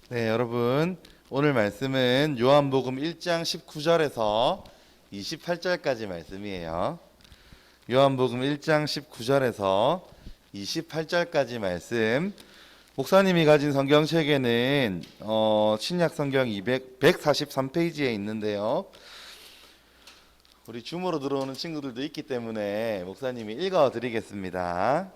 네, 여러분. 오늘 말씀은 요한복음 1장 19절에서 28절까지 말씀이에요. 요한복음 1장 19절에서 28절까지 말씀. 목사님이 가진 성경책에는 신약 성경 143페이지에 있는데요. 우리 줌으로 들어오는 친구들도 있기 때문에 목사님이 읽어 드리겠습니다.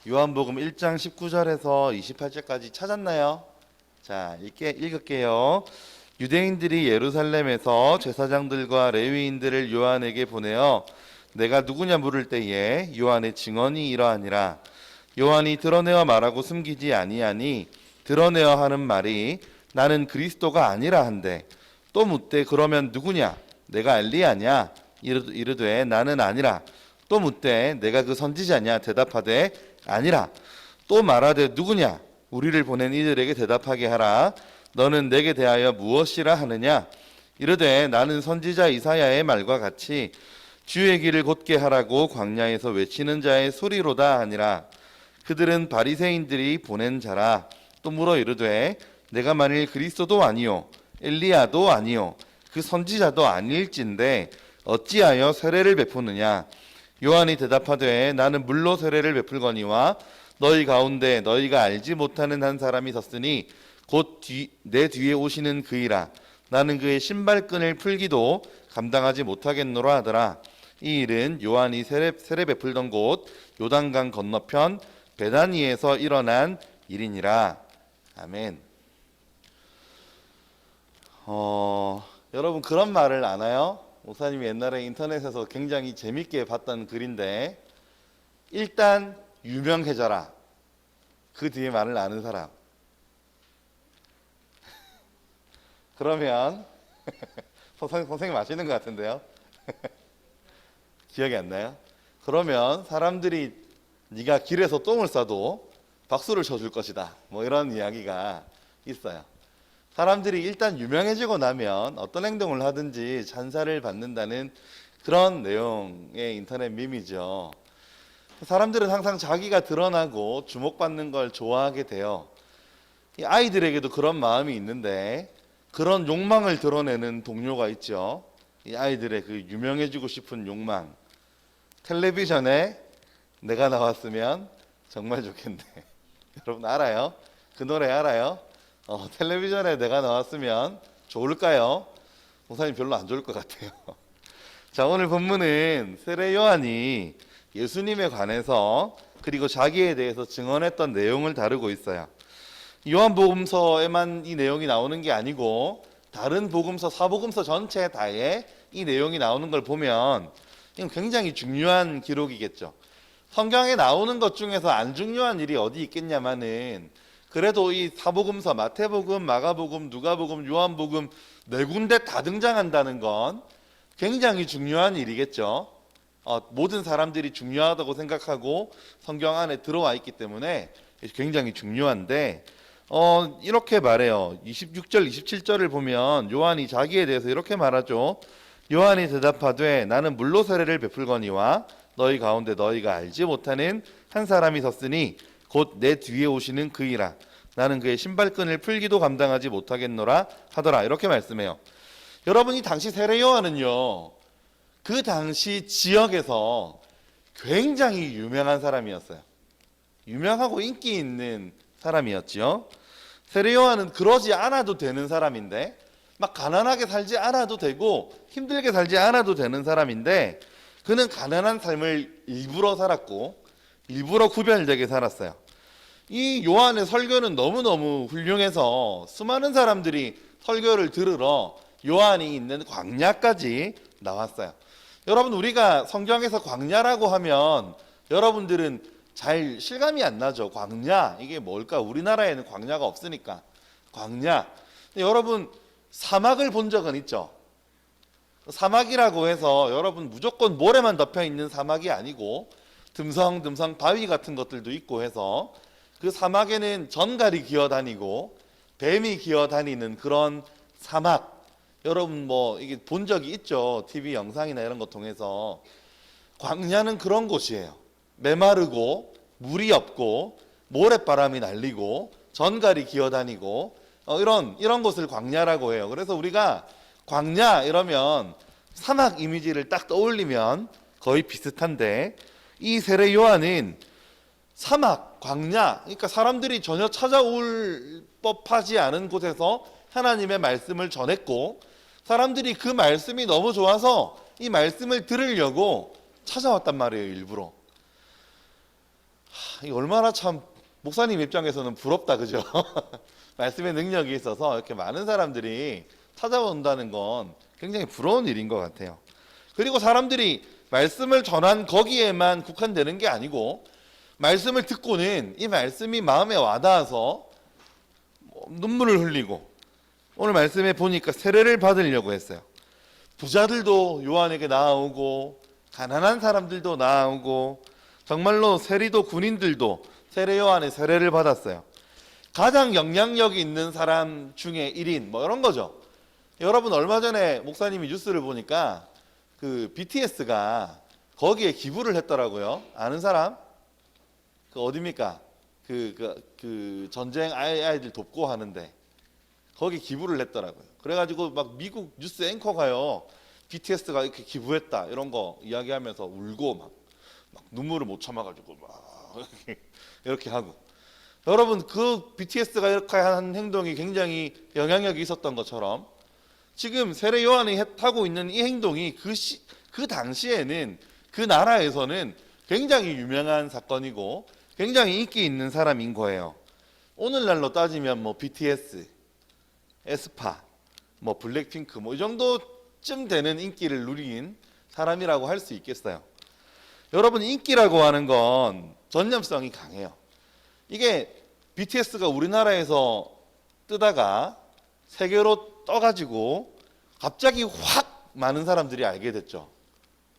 요한복음 1장 19절에서 28절까지 찾았나요? 자, 읽을게요. 유대인들이 예루살렘에서 제사장들과 레위인들을 요한에게 보내어 내가 누구냐 물을 때에 요한의 증언이 이러하니라. 요한이 드러내어 말하고 숨기지 아니하니 드러내어 하는 말이 나는 그리스도가 아니라 한데, 또 묻되 그러면 누구냐? 내가 엘리야냐? 이르되 나는 아니라. 또 묻되 내가 그 선지자냐? 대답하되 아니라. 또 말하되 누구냐? 우리를 보낸 이들에게 대답하게 하라. 너는 내게 대하여 무엇이라 하느냐? 이르되 나는 선지자 이사야의 말과 같이 주의 길을 곧게 하라고 광야에서 외치는 자의 소리로다 하니라. 그들은 바리새인들이 보낸 자라. 또 물어 이르되 내가 만일 그리스도도 아니요 엘리야도 아니요 그 선지자도 아닐진데 어찌하여 세례를 베푸느냐? 요한이 대답하되 나는 물로 세례를 베풀거니와 너희 가운데 너희가 알지 못하는 한 사람이 섰으니 곧 내 뒤에 오시는 그이라. 나는 그의 신발끈을 풀기도 감당하지 못하겠노라 하더라. 이 일은 요한이 세례 베풀던 곳 요단강 건너편 베다니에서 일어난 일이니라. 아멘. 여러분 그런 말을 아나요? 목사님이 옛날에 인터넷에서 굉장히 재밌게 봤던 글인데, 일단 유명해져라. 그 뒤에 말을 아는 사람. 그러면 선생님 아시는 것 같은데요. 기억이 안 나요? 그러면 사람들이 네가 길에서 똥을 싸도 박수를 쳐줄 것이다, 뭐 이런 이야기가 있어요. 사람들이 일단 유명해지고 나면 어떤 행동을 하든지 찬사를 받는다는 그런 내용의 인터넷 밈이죠. 사람들은 항상 자기가 드러나고 주목받는 걸 좋아하게 돼요. 이 아이들에게도 그런 마음이 있는데 그런 욕망을 드러내는 동료가 있죠. 이 아이들의 그 유명해지고 싶은 욕망. 텔레비전에 내가 나왔으면 정말 좋겠네. 여러분 알아요? 그 노래 알아요? 텔레비전에 내가 나왔으면 좋을까요? 목사님 별로 안 좋을 것 같아요. 자, 오늘 본문은 세례 요한이 예수님에 관해서 그리고 자기에 대해서 증언했던 내용을 다루고 있어요. 요한복음서에만 이 내용이 나오는 게 아니고 다른 복음서, 사복음서 전체 다에 이 내용이 나오는 걸 보면 이건 굉장히 중요한 기록이겠죠. 성경에 나오는 것 중에서 안 중요한 일이 어디 있겠냐마는, 그래도 이 사복음서, 마태복음, 마가복음, 누가복음, 요한복음 네 군데 다 등장한다는 건 굉장히 중요한 일이겠죠. 모든 사람들이 중요하다고 생각하고 성경 안에 들어와 있기 때문에 굉장히 중요한데, 이렇게 말해요. 26절, 27절을 보면 요한이 자기에 대해서 이렇게 말하죠. 요한이 대답하되 나는 물로 세례를 베풀거니와 너희 가운데 너희가 알지 못하는 한 사람이 섰으니 곧 내 뒤에 오시는 그이라. 나는 그의 신발끈을 풀기도 감당하지 못하겠노라 하더라. 이렇게 말씀해요. 여러분, 이 당시 세례 요한은요, 그 당시 지역에서 굉장히 유명한 사람이었어요. 유명하고 인기 있는 사람이었죠. 세례 요한은 그러지 않아도 되는 사람인데, 막 가난하게 살지 않아도 되고 힘들게 살지 않아도 되는 사람인데, 그는 가난한 삶을 일부러 살았고 일부러 구별되게 살았어요. 이 요한의 설교는 너무너무 훌륭해서 수많은 사람들이 설교를 들으러 요한이 있는 광야까지 나왔어요. 여러분, 우리가 성경에서 광야라고 하면 여러분들은 잘 실감이 안 나죠. 광야, 이게 뭘까? 우리나라에는 광야가 없으니까 광야. 여러분, 사막을 본 적은 있죠? 사막이라고 해서 여러분 무조건 모래만 덮여 있는 사막이 아니고 듬성듬성 바위 같은 것들도 있고 해서 그 사막에는 전갈이 기어다니고 뱀이 기어다니는 그런 사막, 여러분 뭐 이게 본 적이 있죠. TV 영상이나 이런 거 통해서. 광야는 그런 곳이에요. 메마르고 물이 없고 모래바람이 날리고 전갈이 기어다니고 이런 곳을 광야라고 해요. 그래서 우리가 광야 이러면 사막 이미지를 딱 떠올리면 거의 비슷한데, 이 세례 요한은 사막, 광야, 그러니까 사람들이 전혀 찾아올 법하지 않은 곳에서 하나님의 말씀을 전했고, 사람들이 그 말씀이 너무 좋아서 이 말씀을 들으려고 찾아왔단 말이에요, 일부러. 이 얼마나 참 목사님 입장에서는 부럽다, 그죠? 말씀의 능력이 있어서 이렇게 많은 사람들이 찾아온다는 건 굉장히 부러운 일인 것 같아요. 그리고 사람들이 말씀을 전한 거기에만 국한되는 게 아니고, 말씀을 듣고는 이 말씀이 마음에 와닿아서 눈물을 흘리고, 오늘 말씀에 보니까 세례를 받으려고 했어요. 부자들도 요한에게 나아오고, 가난한 사람들도 나아오고, 정말로 세리도 군인들도 세례 요한의 세례를 받았어요. 가장 영향력이 있는 사람 중에 1인 뭐 이런 거죠. 여러분, 얼마 전에 목사님이 뉴스를 보니까 그 BTS가 거기에 기부를 했더라고요. 아는 사람? 그 어디입니까? 그 전쟁 아이들 돕고 하는데 거기 기부를 했더라고요. 그래가지고 막 미국 뉴스 앵커가요, BTS가 이렇게 기부했다 이런 거 이야기하면서 울고 막 눈물을 못 참아가지고 막 이렇게 하고. 여러분, 그 BTS가 이렇게 한 행동이 굉장히 영향력이 있었던 것처럼 지금 세례 요한이 하고 있는 이 행동이 그 당시에는 그 나라에서는 굉장히 유명한 사건이고 굉장히 인기 있는 사람인 거예요. 오늘날로 따지면 뭐 BTS, 에스파, 뭐 블랙핑크 뭐 이 정도쯤 되는 인기를 누린 사람이라고 할 수 있겠어요. 여러분, 인기라고 하는 건 전념성이 강해요. 이게 BTS가 우리나라에서 뜨다가 세계로 떠가지고 갑자기 확 많은 사람들이 알게 됐죠.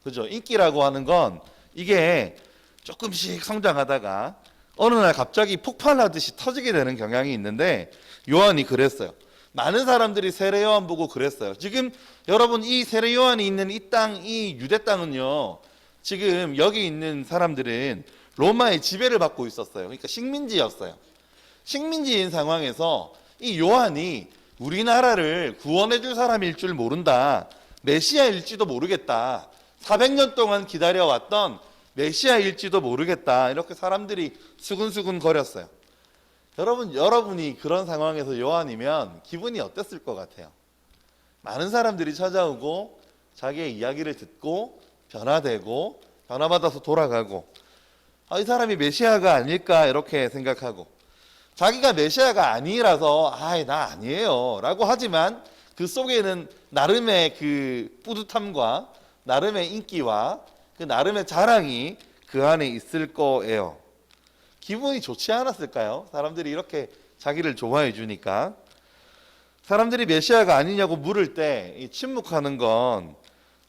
그죠? 인기라고 하는 건 이게 조금씩 성장하다가 어느 날 갑자기 폭발하듯이 터지게 되는 경향이 있는데, 요한이 그랬어요. 많은 사람들이 세례 요한 보고 그랬어요. 지금 여러분, 이 세례 요한이 있는 이 땅, 이 유대 땅은요, 지금 여기 있는 사람들은 로마의 지배를 받고 있었어요. 그러니까 식민지였어요. 식민지인 상황에서 이 요한이 우리나라를 구원해 줄 사람일 줄 모른다, 메시아일지도 모르겠다, 400년 동안 기다려왔던 메시아일지도 모르겠다, 이렇게 사람들이 수근수근 거렸어요. 여러분이 그런 상황에서 요한이면 기분이 어땠을 것 같아요? 많은 사람들이 찾아오고 자기의 이야기를 듣고 변화되고 변화받아서 돌아가고, 이 사람이 메시아가 아닐까 이렇게 생각하고, 자기가 메시아가 아니라서 나 아니에요 라고 하지만 그 속에는 나름의 그 뿌듯함과 나름의 인기와 그 나름의 자랑이 그 안에 있을 거예요. 기분이 좋지 않았을까요? 사람들이 이렇게 자기를 좋아해 주니까. 사람들이 메시아가 아니냐고 물을 때 침묵하는 건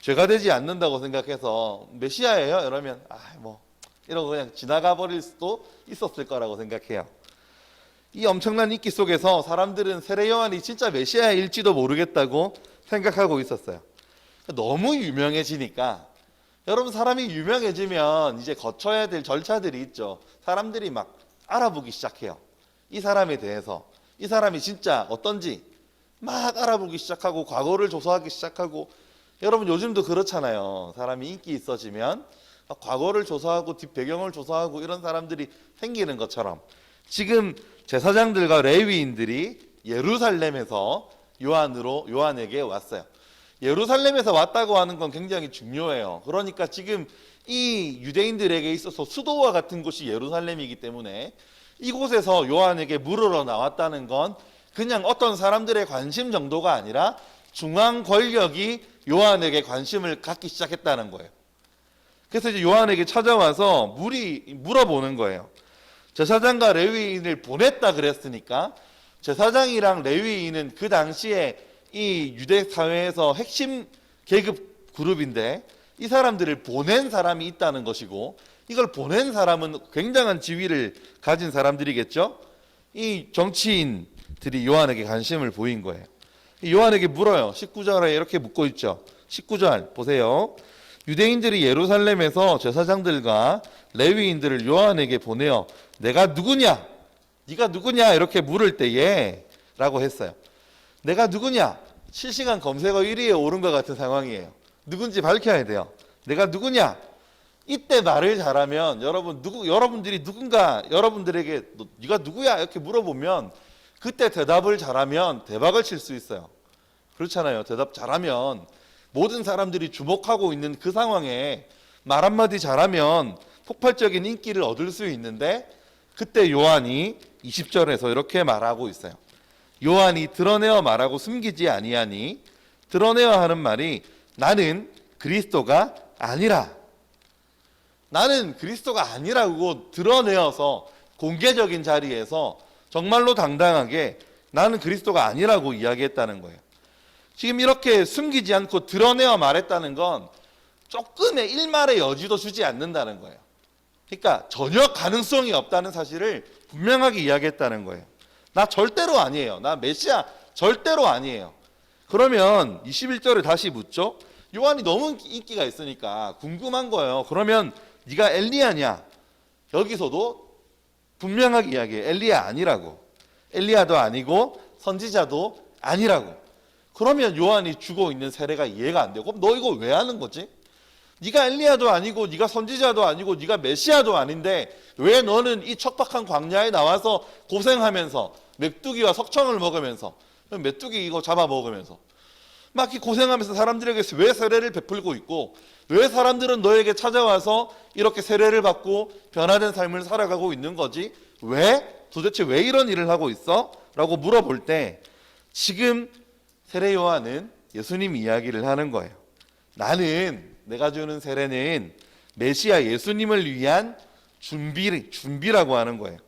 죄가 되지 않는다고 생각해서 메시아예요? 이러면 이러고 그냥 지나가 버릴 수도 있었을 거라고 생각해요. 이 엄청난 인기 속에서 사람들은 세례 요한이 진짜 메시아일지도 모르겠다고 생각하고 있었어요. 너무 유명해지니까, 여러분, 사람이 유명해지면 이제 거쳐야 될 절차들이 있죠. 사람들이 막 알아보기 시작해요. 이 사람에 대해서, 이 사람이 진짜 어떤지 막 알아보기 시작하고 과거를 조사하기 시작하고. 여러분, 요즘도 그렇잖아요. 사람이 인기 있어지면 과거를 조사하고 뒷배경을 조사하고 이런 사람들이 생기는 것처럼, 지금 제사장들과 레위인들이 예루살렘에서 요한에게 왔어요. 예루살렘에서 왔다고 하는 건 굉장히 중요해요. 그러니까 지금 이 유대인들에게 있어서 수도와 같은 곳이 예루살렘이기 때문에 이곳에서 요한에게 물으러 나왔다는 건 그냥 어떤 사람들의 관심 정도가 아니라 중앙 권력이 요한에게 관심을 갖기 시작했다는 거예요. 그래서 이제 요한에게 찾아와서 물어보는 거예요. 제사장과 레위인을 보냈다 그랬으니까, 제사장이랑 레위인은 그 당시에 이 유대 사회에서 핵심 계급 그룹인데 이 사람들을 보낸 사람이 있다는 것이고, 이걸 보낸 사람은 굉장한 지위를 가진 사람들이겠죠. 이 정치인들이 요한에게 관심을 보인 거예요. 요한에게 물어요. 19절에 이렇게 묻고 있죠. 19절 보세요. 유대인들이 예루살렘에서 제사장들과 레위인들을 요한에게 보내어 내가 누구냐 네가 누구냐 이렇게 물을 때에 라고 했어요. 내가 누구냐? 실시간 검색어 1위에 오른 것 같은 상황이에요. 누군지 밝혀야 돼요. 내가 누구냐? 이때 말을 잘하면 여러분들이 누군가 여러분들에게 네가 누구야? 이렇게 물어보면 그때 대답을 잘하면 대박을 칠 수 있어요. 그렇잖아요. 대답 잘하면 모든 사람들이 주목하고 있는 그 상황에 말 한마디 잘하면 폭발적인 인기를 얻을 수 있는데 그때 요한이 20절에서 이렇게 말하고 있어요. 요한이 드러내어 말하고 숨기지 아니하니 드러내어 하는 말이 나는 그리스도가 아니라 나는 그리스도가 아니라고 드러내어서 공개적인 자리에서 정말로 당당하게 나는 그리스도가 아니라고 이야기했다는 거예요. 지금 이렇게 숨기지 않고 드러내어 말했다는 건 조금의 일말의 여지도 주지 않는다는 거예요. 그러니까 전혀 가능성이 없다는 사실을 분명하게 이야기했다는 거예요. 나 절대로 아니에요. 나 메시아 절대로 아니에요. 그러면 21절에 다시 묻죠. 요한이 너무 인기가 있으니까 궁금한 거예요. 그러면 네가 엘리야냐? 여기서도 분명하게 이야기해요. 엘리야 아니라고. 엘리야도 아니고 선지자도 아니라고. 그러면 요한이 주고 있는 세례가 이해가 안 되고 그럼 너 이거 왜 하는 거지? 네가 엘리야도 아니고 네가 선지자도 아니고 네가 메시아도 아닌데 왜 너는 이 척박한 광야에 나와서 고생하면서 메뚜기와 석청을 먹으면서 메뚜기 이거 잡아 먹으면서 막 이렇게 고생하면서 사람들에게 왜 세례를 베풀고 있고 왜 사람들은 너에게 찾아와서 이렇게 세례를 받고 변화된 삶을 살아가고 있는 거지? 도대체 왜 이런 일을 하고 있어? 라고 물어볼 때 지금 세례 요한은 예수님 이야기를 하는 거예요. 내가 주는 세례는 메시아 예수님을 위한 준비라고 하는 거예요.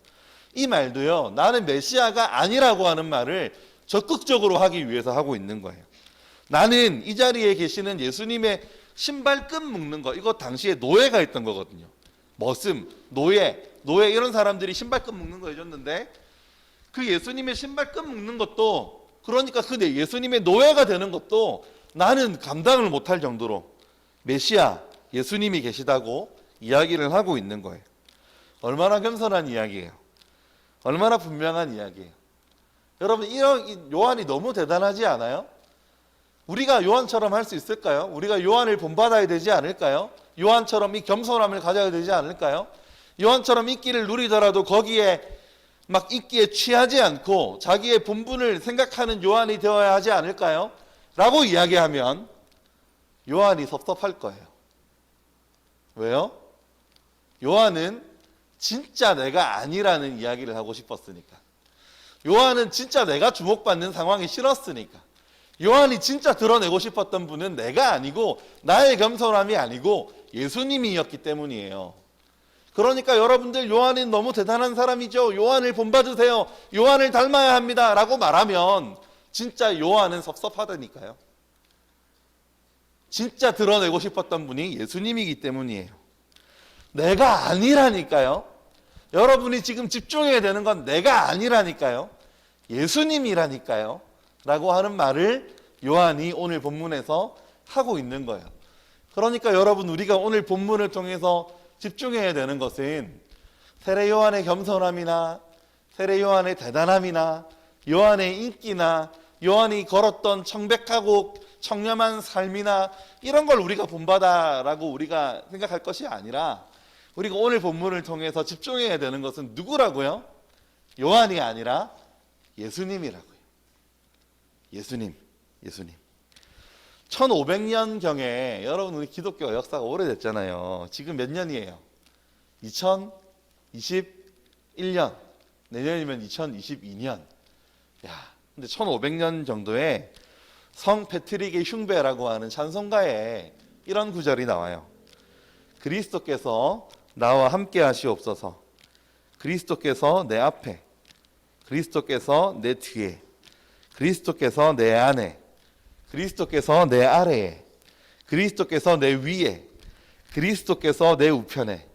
이 말도요, 나는 메시아가 아니라고 하는 말을 적극적으로 하기 위해서 하고 있는 거예요. 나는 이 자리에 계시는 예수님의 신발끈 묶는 거, 이거 당시에 노예가 있던 거거든요. 머슴, 노예 이런 사람들이 신발끈 묶는 거 해줬는데 그 예수님의 신발끈 묶는 것도 그러니까 그 예수님의 노예가 되는 것도 나는 감당을 못할 정도로 메시아 예수님이 계시다고 이야기를 하고 있는 거예요. 얼마나 겸손한 이야기예요. 얼마나 분명한 이야기예요. 여러분 이런 요한이 너무 대단하지 않아요? 우리가 요한처럼 할 수 있을까요? 우리가 요한을 본받아야 되지 않을까요? 요한처럼 이 겸손함을 가져야 되지 않을까요? 요한처럼 인기를 누리더라도 거기에 막 인기에 취하지 않고 자기의 본분을 생각하는 요한이 되어야 하지 않을까요? 라고 이야기하면 요한이 섭섭할 거예요. 왜요? 요한은 진짜 내가 아니라는 이야기를 하고 싶었으니까. 요한은 진짜 내가 주목받는 상황이 싫었으니까. 요한이 진짜 드러내고 싶었던 분은 내가 아니고 나의 겸손함이 아니고 예수님이었기 때문이에요. 그러니까 여러분들 요한은 너무 대단한 사람이죠. 요한을 본받으세요. 요한을 닮아야 합니다. 라고 말하면 진짜 요한은 섭섭하다니까요. 진짜 드러내고 싶었던 분이 예수님이기 때문이에요. 내가 아니라니까요. 여러분이 지금 집중해야 되는 건 내가 아니라니까요. 예수님이라니까요. 라고 하는 말을 요한이 오늘 본문에서 하고 있는 거예요. 그러니까 여러분 우리가 오늘 본문을 통해서 집중해야 되는 것은 세례 요한의 겸손함이나 세례 요한의 대단함이나 요한의 인기나 요한이 걸었던 청백하고 청렴한 삶이나 이런 걸 우리가 본받아라고 우리가 생각할 것이 아니라 우리가 오늘 본문을 통해서 집중해야 되는 것은 누구라고요? 요한이 아니라 예수님이라고요. 예수님. 1500년경에 여러분 우리 기독교 역사가 오래됐잖아요. 지금 몇 년이에요? 2021년. 내년이면 2022년. 근데 1500년 정도에 성 패트릭의 흉배라고 하는 찬송가에 이런 구절이 나와요. 그리스도께서 나와 함께 하시옵소서. 그리스도께서 내 앞에, 그리스도께서 내 뒤에, 그리스도께서 내 안에, 그리스도께서 내 아래에, 그리스도께서 내 위에, 그리스도께서 내 우편에,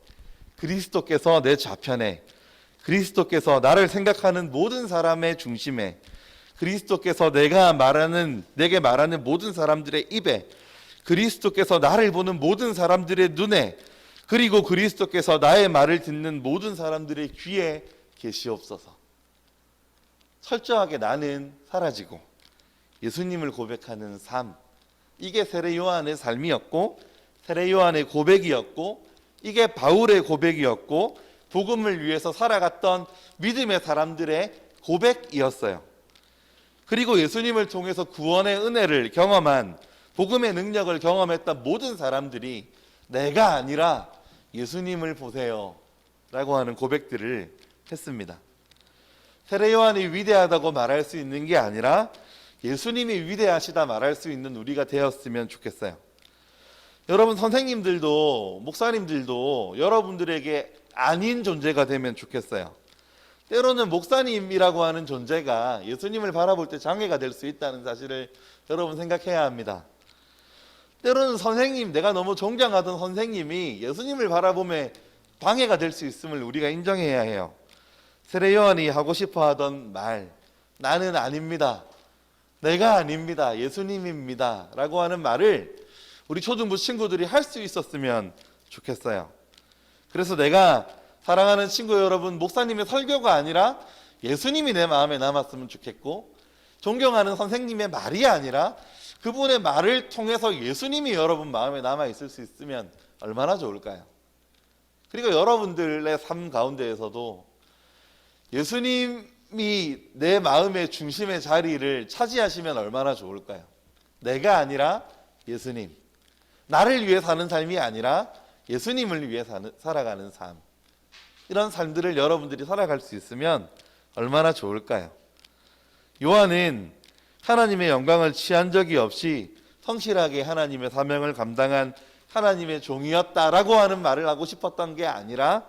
그리스도께서 내 좌편에, 그리스도께서 나를 생각하는 모든 사람의 중심에, 그리스도께서 내게 말하는 모든 사람들의 입에, 그리스도께서 나를 보는 모든 사람들의 눈에, 그리고 그리스도께서 나의 말을 듣는 모든 사람들의 귀에 계시옵소서. 철저하게 나는 사라지고 예수님을 고백하는 삶, 이게 세례 요한의 삶이었고 세례 요한의 고백이었고 이게 바울의 고백이었고 복음을 위해서 살아갔던 믿음의 사람들의 고백이었어요. 그리고 예수님을 통해서 구원의 은혜를 경험한 복음의 능력을 경험했던 모든 사람들이 내가 아니라 예수님을 보세요 라고 하는 고백들을 했습니다. 세례 요한이 위대하다고 말할 수 있는 게 아니라 예수님이 위대하시다 말할 수 있는 우리가 되었으면 좋겠어요. 여러분, 선생님들도 목사님들도 여러분들에게 아닌 존재가 되면 좋겠어요. 때로는 목사님이라고 하는 존재가 예수님을 바라볼 때 장애가 될 수 있다는 사실을 여러분 생각해야 합니다. 때로는 선생님, 내가 너무 존경하던 선생님이 예수님을 바라보며 방해가 될 수 있음을 우리가 인정해야 해요. 세례 요한이 하고 싶어 하던 말, 나는 아닙니다, 내가 아닙니다, 예수님입니다 라고 하는 말을 우리 초등부 친구들이 할 수 있었으면 좋겠어요. 그래서 내가 사랑하는 친구 여러분, 목사님의 설교가 아니라 예수님이 내 마음에 남았으면 좋겠고, 존경하는 선생님의 말이 아니라 그분의 말을 통해서 예수님이 여러분 마음에 남아있을 수 있으면 얼마나 좋을까요? 그리고 여러분들의 삶 가운데에서도 예수님이 내 마음의 중심의 자리를 차지하시면 얼마나 좋을까요? 내가 아니라 예수님, 나를 위해 사는 삶이 아니라 예수님을 위해 살아가는 삶, 이런 삶들을 여러분들이 살아갈 수 있으면 얼마나 좋을까요? 요한은 하나님의 영광을 취한 적이 없이 성실하게 하나님의 사명을 감당한 하나님의 종이었다라고 하는 말을 하고 싶었던 게 아니라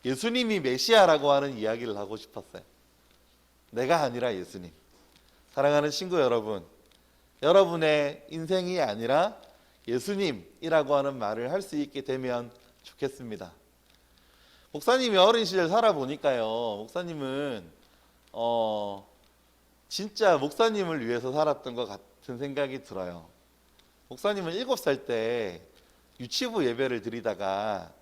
예수님이 메시아라고 하는 이야기를 하고 싶었어요. 내가 아니라 예수님. 사랑하는 친구 여러분, 여러분의 인생이 아니라 예수님이라고 하는 말을 할 수 있게 되면 좋겠습니다. 목사님이 어린 시절 살아보니까요, 목사님은 진짜 목사님을 위해서 살았던 것 같은 생각이 들어요. 목사님은 7살 때 유치부 예배를 드리다가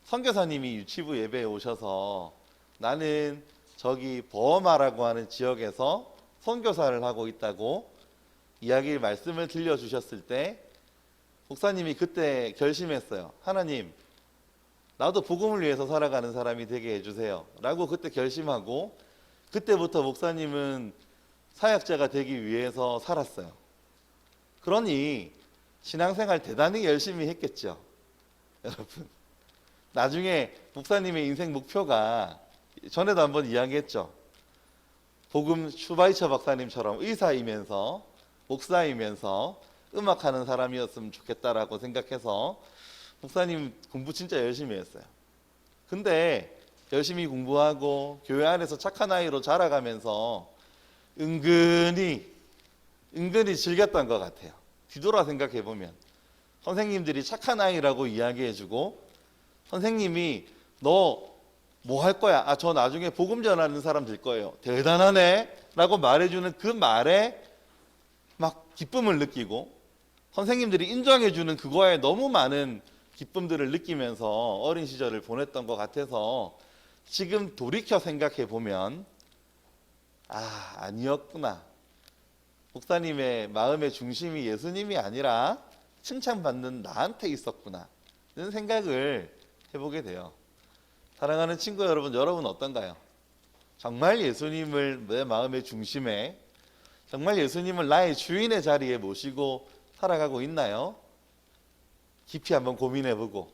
선교사님이 유치부 예배에 오셔서 나는 저기 버마라고 하는 지역에서 선교사를 하고 있다고 말씀을 들려주셨을 때 목사님이 그때 결심했어요. 하나님, 나도 복음을 위해서 살아가는 사람이 되게 해주세요 라고 그때 결심하고, 그때부터 목사님은 사역자가 되기 위해서 살았어요. 그러니 신앙생활 대단히 열심히 했겠죠. 여러분, 나중에 목사님의 인생 목표가 전에도 한번 이야기했죠. 복음 슈바이처 박사님처럼 의사이면서 목사이면서 음악하는 사람이었으면 좋겠다라고 생각해서 목사님 공부 진짜 열심히 했어요. 근데 열심히 공부하고 교회 안에서 착한 아이로 자라가면서 은근히 즐겼던 것 같아요. 뒤돌아 생각해 보면 선생님들이 착한 아이라고 이야기해주고, 선생님이 너 뭐 할 거야? 저 나중에 복음 전하는 사람 될 거예요. 대단하네 라고 말해주는 그 말에 막 기쁨을 느끼고, 선생님들이 인정해주는 그거에 너무 많은 기쁨들을 느끼면서 어린 시절을 보냈던 것 같아서 지금 돌이켜 생각해 보면 아니었구나. 목사님의 마음의 중심이 예수님이 아니라 칭찬받는 나한테 있었구나 이런 생각을 해보게 돼요. 사랑하는 친구 여러분, 여러분 어떤가요? 정말 예수님을 내 마음의 중심에, 정말 예수님을 나의 주인의 자리에 모시고 살아가고 있나요? 깊이 한번 고민해보고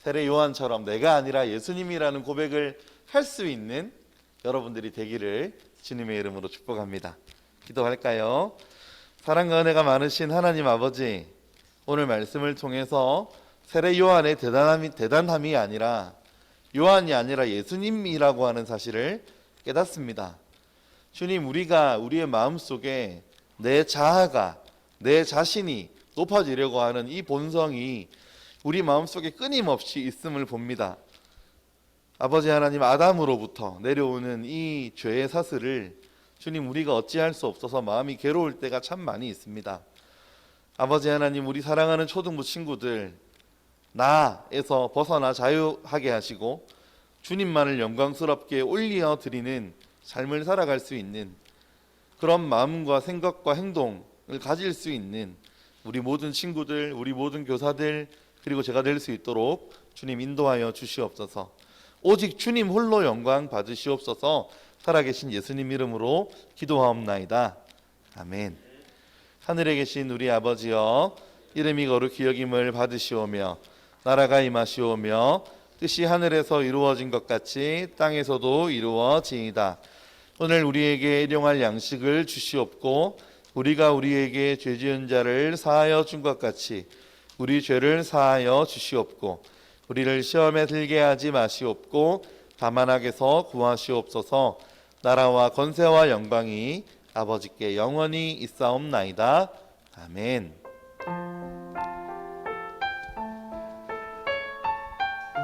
세례 요한처럼 내가 아니라 예수님이라는 고백을 할 수 있는 여러분들이 되기를 주님의 이름으로 축복합니다. 기도할까요? 사랑과 은혜가 많으신 하나님 아버지, 오늘 말씀을 통해서 세례 요한의 대단함이 아니라 요한이 아니라 예수님이라고 하는 사실을 깨닫습니다. 주님, 우리가 우리의 마음속에 내 자아가, 내 자신이 높아지려고 하는 이 본성이 우리 마음속에 끊임없이 있음을 봅니다. 아버지 하나님, 아담으로부터 내려오는 이 죄의 사슬을 주님, 우리가 어찌할 수 없어서 마음이 괴로울 때가 참 많이 있습니다. 아버지 하나님, 우리 사랑하는 초등부 친구들 나에서 벗어나 자유하게 하시고 주님만을 영광스럽게 올려 드리는 삶을 살아갈 수 있는 그런 마음과 생각과 행동을 가질 수 있는 우리 모든 친구들, 우리 모든 교사들, 그리고 제가 될 수 있도록 주님 인도하여 주시옵소서. 오직 주님 홀로 영광 받으시옵소서. 살아계신 예수님 이름으로 기도하옵나이다. 아멘. 하늘에 계신 우리 아버지여, 이름이 거룩히 여김을 받으시오며 나라가 임하시오며 뜻이 하늘에서 이루어진 것 같이 땅에서도 이루어지이다. 오늘 우리에게 일용할 양식을 주시옵고 우리가 우리에게 죄 지은 자를 사하여 준 것 같이 우리 죄를 사하여 주시옵고 우리를 시험에 들게 하지 마시옵고 다만 악에서 구하시옵소서. 나라와 권세와 영광이 아버지께 영원히 있사옵나이다. 아멘.